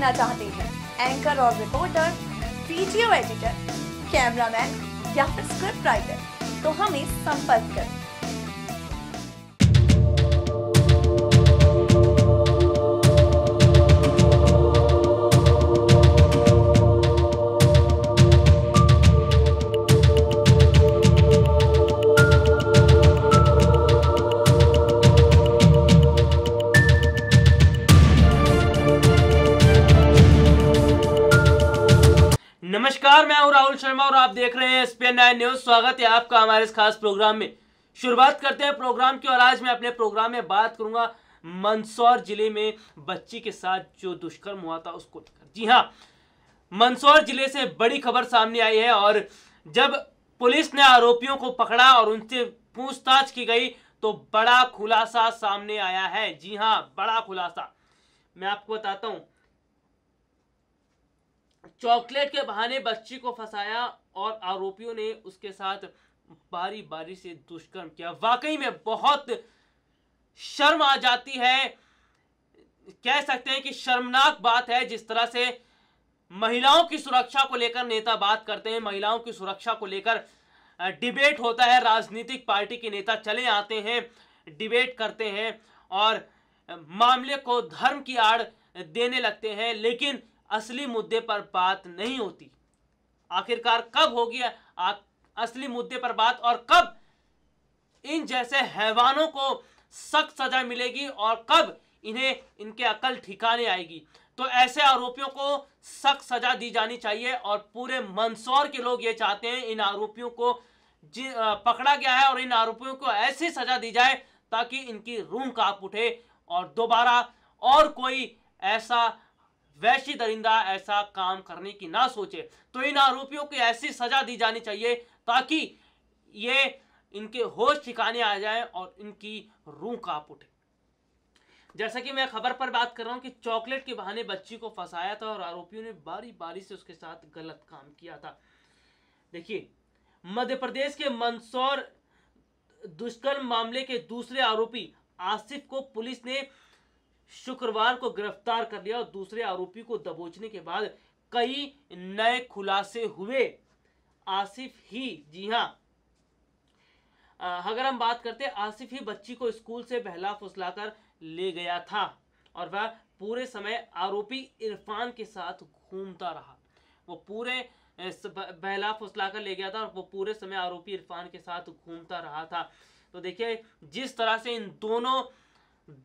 बनना चाहते हैं, एंकर और रिपोर्टर, वीडियो एडिटर, कैमरामैन या फिर स्क्रिप्ट राइटर, तो हमें संपर्क करें। नमस्कार, मैं हूं राहुल शर्मा और आप देख रहे हैं SPN 9 न्यूज। स्वागत है आपका हमारे इस खास प्रोग्राम में। शुरुआत करते हैं प्रोग्राम की और आज मैं अपने प्रोग्राम में बात करूंगा मंदसौर जिले में बच्ची के साथ जो दुष्कर्म हुआ था उसको लेकर। जी हां, मंदसौर जिले से बड़ी खबर सामने आई है और जब पुलिस ने आरोपियों को पकड़ा और उनसे पूछताछ की गई तो बड़ा खुलासा सामने आया है। जी हां, बड़ा खुलासा मैं आपको बताता हूं। चॉकलेट के बहाने बच्ची को फंसाया और आरोपियों ने उसके साथ बारी बारी से दुष्कर्म किया। वाकई में बहुत शर्म आ जाती है, कह सकते हैं कि शर्मनाक बात है जिस तरह से महिलाओं की सुरक्षा को लेकर नेता बात करते हैं, महिलाओं की सुरक्षा को लेकर डिबेट होता है, राजनीतिक पार्टी के नेता चले आते हैं, डिबेट करते हैं और मामले को धर्म की आड़ देने लगते हैं, लेकिन असली मुद्दे पर बात नहीं होती। आखिरकार कब होगी असली मुद्दे पर बात और कब इन जैसे हैवानों को सख्त सजा मिलेगी और कब इन्हें इनके अकल ठिकाने आएगी। तो ऐसे आरोपियों को सख्त सजा दी जानी चाहिए और पूरे मंदसौर के लोग ये चाहते हैं इन आरोपियों को पकड़ा गया है और इन आरोपियों को ऐसी सजा दी जाए ताकि इनकी रूह कांप उठे और दोबारा और कोई ऐसा वैशी दरिंदा ऐसा काम करने की ना सोचे। तो इन आरोपियों को ऐसी सजा दी जानी चाहिए ताकि ये इनके होश ठिकाने आ जाए और इनकी रूह कांप उठे। जैसा कि मैं खबर पर बात कर रहा हूं कि चॉकलेट के बहाने बच्ची को फंसाया था और आरोपियों ने बारी बारी से उसके साथ गलत काम किया था। देखिए, मध्य प्रदेश के मंदसौर दुष्कर्म मामले के दूसरे आरोपी आसिफ को पुलिस ने शुक्रवार को गिरफ्तार कर लिया और दूसरे आरोपी को दबोचने के बाद कई नए खुलासे हुए। आसिफ ही, जी हां, अगर हम बात करते हैं, आसिफ ही बच्ची को स्कूल से बहला फुसलाकर ले गया था और वह पूरे समय आरोपी इरफान के साथ घूमता रहा। वो पूरे बहला फुसलाकर ले गया था और वो पूरे समय आरोपी इरफान के साथ घूमता रहा था। तो देखिए, जिस तरह से इन दोनों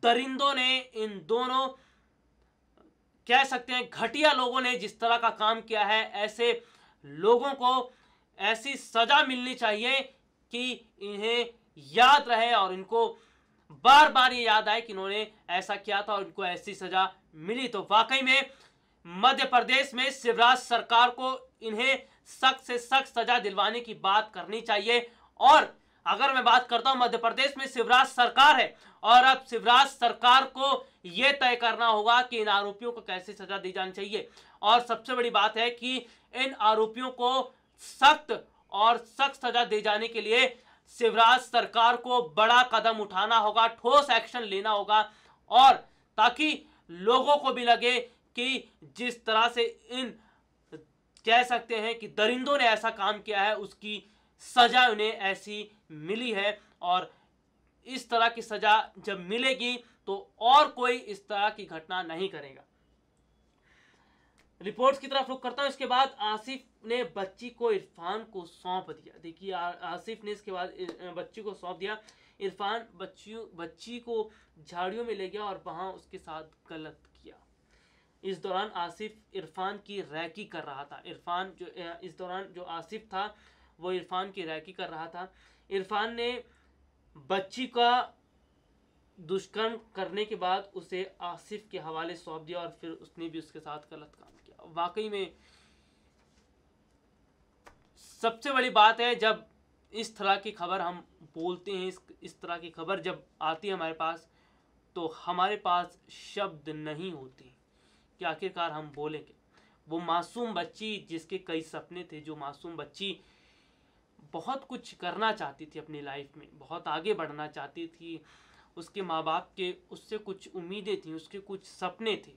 दरिंदों ने, इन दोनों कह सकते हैं घटिया लोगों ने जिस तरह का काम किया है, ऐसे लोगों को ऐसी सजा मिलनी चाहिए कि इन्हें याद रहे और इनको बार बार ये याद आए कि इन्होंने ऐसा किया था और इनको ऐसी सजा मिली। तो वाकई में मध्य प्रदेश में शिवराज सरकार को इन्हें सख्त से सख्त सजा दिलवाने की बात करनी चाहिए। और अगर मैं बात करता हूं, मध्य प्रदेश में शिवराज सरकार है और अब शिवराज सरकार को यह तय करना होगा कि इन आरोपियों को कैसे सजा दी जानी चाहिए। और सबसे बड़ी बात है कि इन आरोपियों को सख्त और सख्त सजा दे जाने के लिए शिवराज सरकार को बड़ा कदम उठाना होगा, ठोस एक्शन लेना होगा और ताकि लोगों को भी लगे कि जिस तरह से इन कह सकते हैं कि दरिंदों ने ऐसा काम किया है उसकी सजा उन्हें ऐसी मिली है और इस तरह की सजा जब मिलेगी तो और कोई इस तरह की घटना नहीं करेगा। रिपोर्ट्स की तरफ रुख करता हूं। इसके बाद आसिफ ने बच्ची को इरफान को सौंप दिया। देखिए, आसिफ ने इसके बाद बच्ची को सौंप दिया। इरफान बच्ची को झाड़ियों में ले गया और वहां उसके साथ गलत किया। इस दौरान आसिफ इरफान की रैकी कर रहा था। इस दौरान जो आसिफ था वो इरफान की रैकी कर रहा था। इरफान ने बच्ची का दुष्कर्म करने के बाद उसे आसिफ के हवाले सौंप दिया और फिर उसने भी उसके साथ गलत काम किया। वाकई में सबसे बड़ी बात है जब इस तरह की खबर हम बोलते हैं, इस तरह की खबर जब आती है हमारे पास, तो हमारे पास शब्द नहीं होते कि आखिरकार हम बोलेंगे। वो मासूम बच्ची जिसके कई सपने थे, जो मासूम बच्ची बहुत कुछ करना चाहती थी अपनी लाइफ में, बहुत आगे बढ़ना चाहती थी, उसके माँ बाप के उससे कुछ उम्मीदें थी, उसके कुछ सपने थे,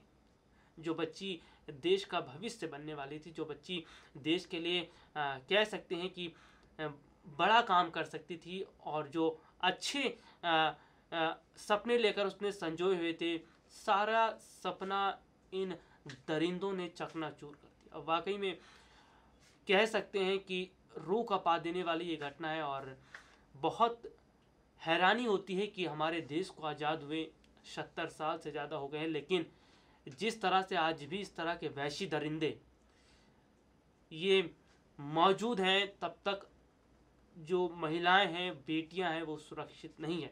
जो बच्ची देश का भविष्य बनने वाली थी, जो बच्ची देश के लिए कह सकते हैं कि बड़ा काम कर सकती थी, और जो अच्छे सपने लेकर उसने संजोए हुए थे, सारा सपना इन दरिंदों ने चकनाचूर कर दिया। वाकई में कह सकते हैं कि रूह कपा देने वाली ये घटना है, और बहुत हैरानी होती है कि हमारे देश को आज़ाद हुए 70 साल से ज़्यादा हो गए हैं, लेकिन जिस तरह से आज भी इस तरह के वहशी दरिंदे ये मौजूद हैं, तब तक जो महिलाएं हैं, बेटियां हैं, वो सुरक्षित नहीं है।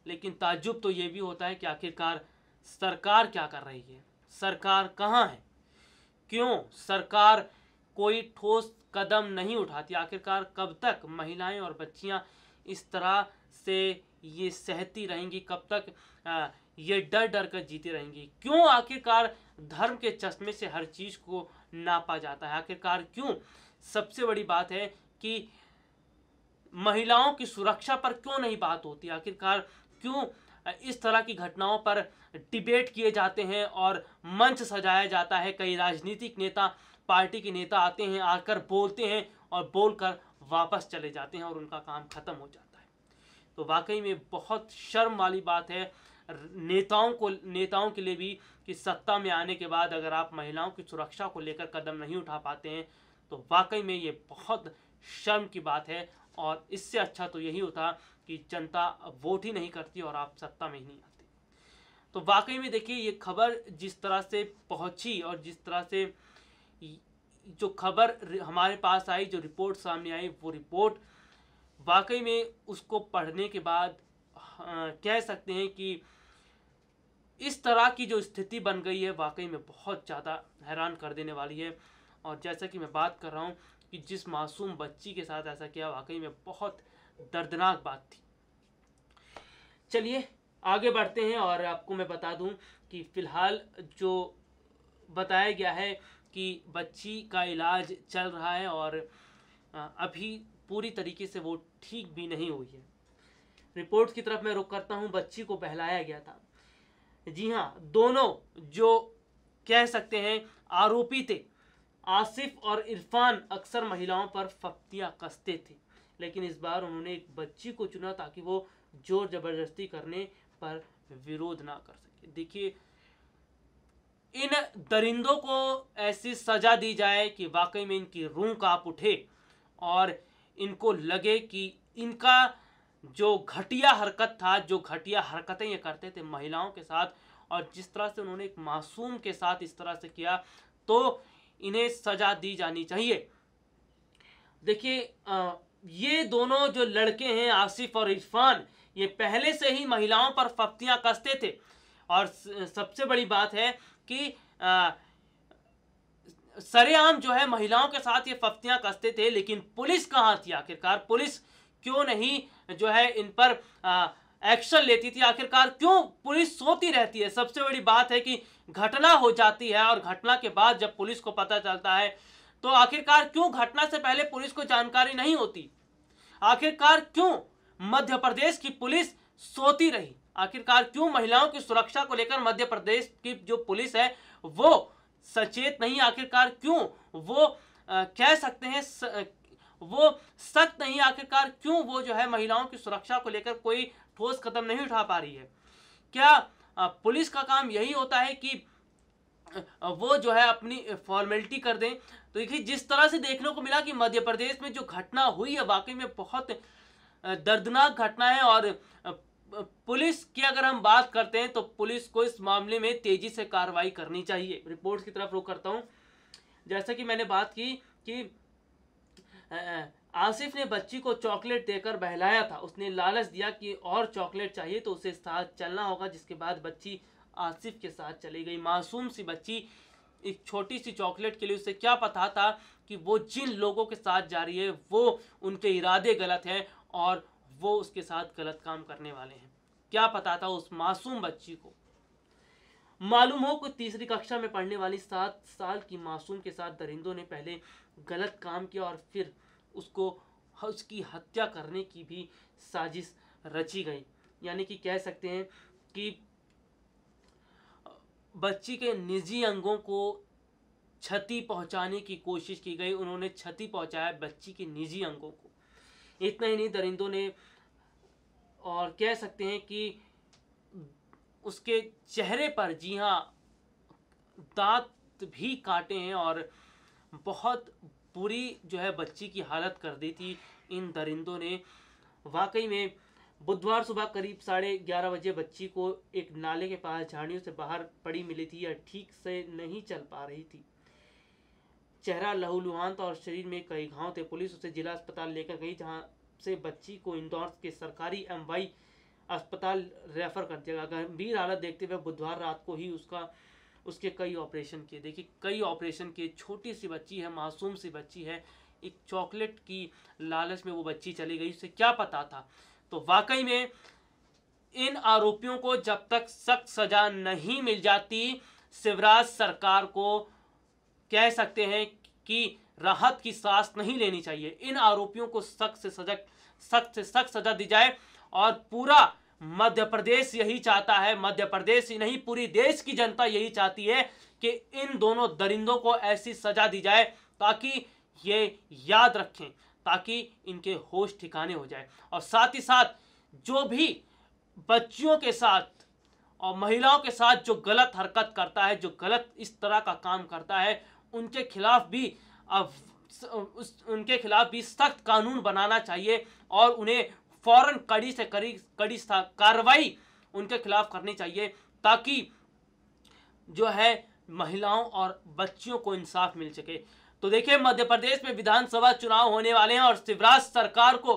लेकिन ताज्जुब तो ये भी होता है कि आखिरकार सरकार क्या कर रही है, सरकार कहाँ है, क्यों सरकार कोई ठोस कदम नहीं उठाती। आखिरकार कब तक महिलाएं और बच्चियां इस तरह से ये सहती रहेंगी, कब तक ये डर डर कर जीती रहेंगी? क्यों आखिरकार धर्म के चश्मे से हर चीज़ को नापा जाता है? आखिरकार क्यों? सबसे बड़ी बात है कि महिलाओं की सुरक्षा पर क्यों नहीं बात होती? आखिरकार क्यों इस तरह की घटनाओं पर डिबेट किए जाते हैं और मंच सजाया जाता है? कई राजनीतिक नेता, पार्टी के नेता आते हैं, आकर बोलते हैं और बोलकर वापस चले जाते हैं और उनका काम खत्म हो जाता है। तो वाकई में बहुत शर्म वाली बात है नेताओं के लिए भी कि सत्ता में आने के बाद अगर आप महिलाओं की सुरक्षा को लेकर कदम नहीं उठा पाते हैं, तो वाकई में ये बहुत शर्म की बात है। और इससे अच्छा तो यही होता कि जनता वोट ही नहीं करती और आप सत्ता में ही नहीं आते। तो वाकई में देखिए, ये खबर जिस तरह से पहुंची और जिस तरह से जो खबर हमारे पास आई, जो रिपोर्ट सामने आई, वो रिपोर्ट वाकई में उसको पढ़ने के बाद कह सकते हैं कि इस तरह की जो स्थिति बन गई है, वाकई में बहुत ज़्यादा हैरान कर देने वाली है। और जैसा कि मैं बात कर रहा हूँ कि जिस मासूम बच्ची के साथ ऐसा किया, वाकई में बहुत दर्दनाक बात थी। चलिए आगे बढ़ते हैं और आपको मैं बता दूं कि फ़िलहाल जो बताया गया है कि बच्ची का इलाज चल रहा है और अभी पूरी तरीके से वो ठीक भी नहीं हुई है। रिपोर्ट की तरफ मैं रुख करता हूं। बच्ची को बहलाया गया था। जी हाँ, दोनों जो कह सकते हैं आरोपी थे, आसिफ और इरफान, अक्सर महिलाओं पर फप्तियां कसते थे, लेकिन इस बार उन्होंने एक बच्ची को चुना ताकि वो जोर जबरदस्ती करने पर विरोध ना कर सके। देखिए, इन दरिंदों को ऐसी सजा दी जाए कि वाकई में इनकी रूह कांप उठे और इनको लगे कि इनका जो घटिया हरकत था, जो घटिया हरकतें ये करते थे महिलाओं के साथ, और जिस तरह से उन्होंने एक मासूम के साथ इस तरह से किया, तो इन्हें सजा दी जानी चाहिए। देखिए, ये दोनों जो लड़के हैं, आसिफ और इरफान, ये पहले से ही महिलाओं पर फप्तियां कसते थे। और सबसे बड़ी बात है कि सरेआम जो है महिलाओं के साथ ये फप्तियां कसते थे, लेकिन पुलिस कहाँ थी? आखिरकार पुलिस क्यों नहीं जो है इन पर एक्शन लेती थी? आखिरकार क्यों पुलिस सोती रहती है? सबसे बड़ी बात है कि घटना हो जाती है और घटना के बाद जब पुलिस को पता चलता है, तो आखिरकार क्यों घटना से पहले पुलिस को जानकारी नहीं होती? आखिरकार क्यों मध्य प्रदेश की पुलिस सोती रही? आखिरकार क्यों महिलाओं की सुरक्षा को लेकर मध्य प्रदेश की जो पुलिस है वो सचेत नहीं? आखिरकार क्यों वो कह सकते हैं वो सख्त नहीं? आखिरकार क्यों वो जो है महिलाओं की सुरक्षा को लेकर कोई ठोस कदम नहीं उठा पा रही है? क्या पुलिस का काम यही होता है कि वो जो है अपनी फॉर्मेलिटी कर दें? तो देखिए, जिस तरह से देखने को मिला कि मध्य प्रदेश में जो घटना हुई है, वाकई में बहुत दर्दनाक घटना है। और पुलिस की अगर हम बात करते हैं तो पुलिस को इस मामले में तेजी से कार्रवाई करनी चाहिए। रिपोर्ट की तरफ रुख करता हूं। जैसा कि मैंने बात की कि आसिफ ने बच्ची को चॉकलेट देकर बहलाया था। उसने लालच दिया कि और चॉकलेट चाहिए, तो उसे साथ चलना होगा, जिसके बाद बच्ची आसिफ के साथ चली गई। मासूम सी बच्ची, एक छोटी सी चॉकलेट के लिए उसे क्या पता था कि वो जिन लोगों के साथ जा रही है वो उनके इरादे गलत हैं और वो उसके साथ गलत काम करने वाले हैं? क्या पता था उस मासूम बच्ची को? मालूम हो कि तीसरी कक्षा में पढ़ने वाली 7 साल की मासूम के साथ दरिंदों ने पहले गलत काम किया और फिर उसकी हत्या करने की भी साजिश रची गई। यानी कि कह सकते हैं कि बच्ची के निजी अंगों को क्षति पहुंचाने की कोशिश की गई। उन्होंने क्षति पहुंचाया बच्ची के निजी अंगों को। इतना ही नहीं, दरिंदों ने और कह सकते हैं कि उसके चेहरे पर, जी हाँ, दांत भी काटे हैं और बहुत बुरी जो है बच्ची की हालत कर दी थी इन दरिंदों ने। वाकई में बुधवार सुबह करीब 11:30 बजे बच्ची को एक नाले के पास झाड़ियों से बाहर पड़ी मिली थी। यह ठीक से नहीं चल पा रही थी, चेहरा लहूलुहान था और शरीर में कई घाव थे। पुलिस उसे जिला अस्पताल लेकर गई, जहां से बच्ची को इंदौर के सरकारी MY अस्पताल रेफर कर दिया गया। गंभीर हालत देखते हुए बुधवार रात को ही उसके कई ऑपरेशन किए। देखिए, कई ऑपरेशन किए। छोटी सी बच्ची है, मासूम सी बच्ची है, एक चॉकलेट की लालच में वो बच्ची चली गई, उसे क्या पता था। तो वाकई में इन आरोपियों को जब तक सख्त सजा नहीं मिल जाती, शिवराज सरकार को कह सकते हैं कि राहत की सांस नहीं लेनी चाहिए। इन आरोपियों को सख्त से सख्त सजा दी जाए और पूरा मध्य प्रदेश यही चाहता है, मध्य प्रदेश ही नहीं पूरी देश की जनता यही चाहती है कि इन दोनों दरिंदों को ऐसी सजा दी जाए ताकि ये याद रखें, ताकि इनके होश ठिकाने हो जाए। और साथ ही साथ जो भी बच्चियों के साथ और महिलाओं के साथ जो गलत हरकत करता है, जो गलत इस तरह का काम करता है, उनके खिलाफ भी सख्त कानून बनाना चाहिए और उन्हें फौरन कड़ी से कड़ी कार्रवाई उनके खिलाफ करनी चाहिए, ताकि जो है महिलाओं और बच्चियों को इंसाफ मिल सके। तो देखिए, मध्य प्रदेश में विधानसभा चुनाव होने वाले हैं और शिवराज सरकार को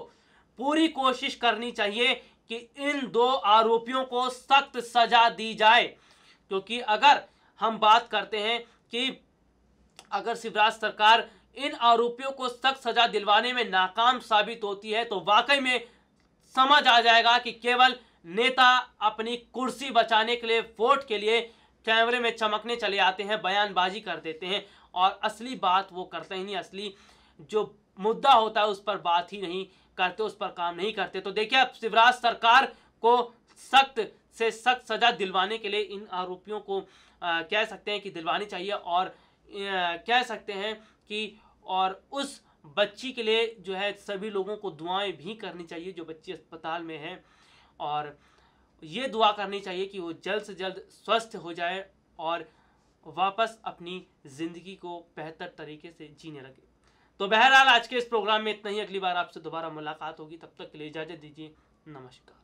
पूरी कोशिश करनी चाहिए कि इन दो आरोपियों को सख्त सजा दी जाए। क्योंकि अगर हम बात करते हैं कि अगर शिवराज सरकार इन आरोपियों को सख्त सजा दिलवाने में नाकाम साबित होती है तो वाकई में समझ आ जाएगा कि केवल नेता अपनी कुर्सी बचाने के लिए, वोट के लिए कैमरे में चमकने चले आते हैं, बयानबाजी कर देते हैं और असली बात वो करते ही नहीं, असली जो मुद्दा होता है उस पर बात ही नहीं करते, उस पर काम नहीं करते। तो देखिए, अब शिवराज सरकार को सख्त से सख्त सजा दिलवाने के लिए इन आरोपियों को कह सकते हैं कि दिलवानी चाहिए और कह सकते हैं कि और उस बच्ची के लिए जो है सभी लोगों को दुआएं भी करनी चाहिए जो बच्ची अस्पताल में है, और ये दुआ करनी चाहिए कि वो जल्द से जल्द स्वस्थ हो जाए और वापस अपनी ज़िंदगी को बेहतर तरीके से जीने लगे। तो बहरहाल आज के इस प्रोग्राम में इतना ही। अगली बार आपसे दोबारा मुलाकात होगी, तब तक के लिए इजाज़त दीजिए। नमस्कार।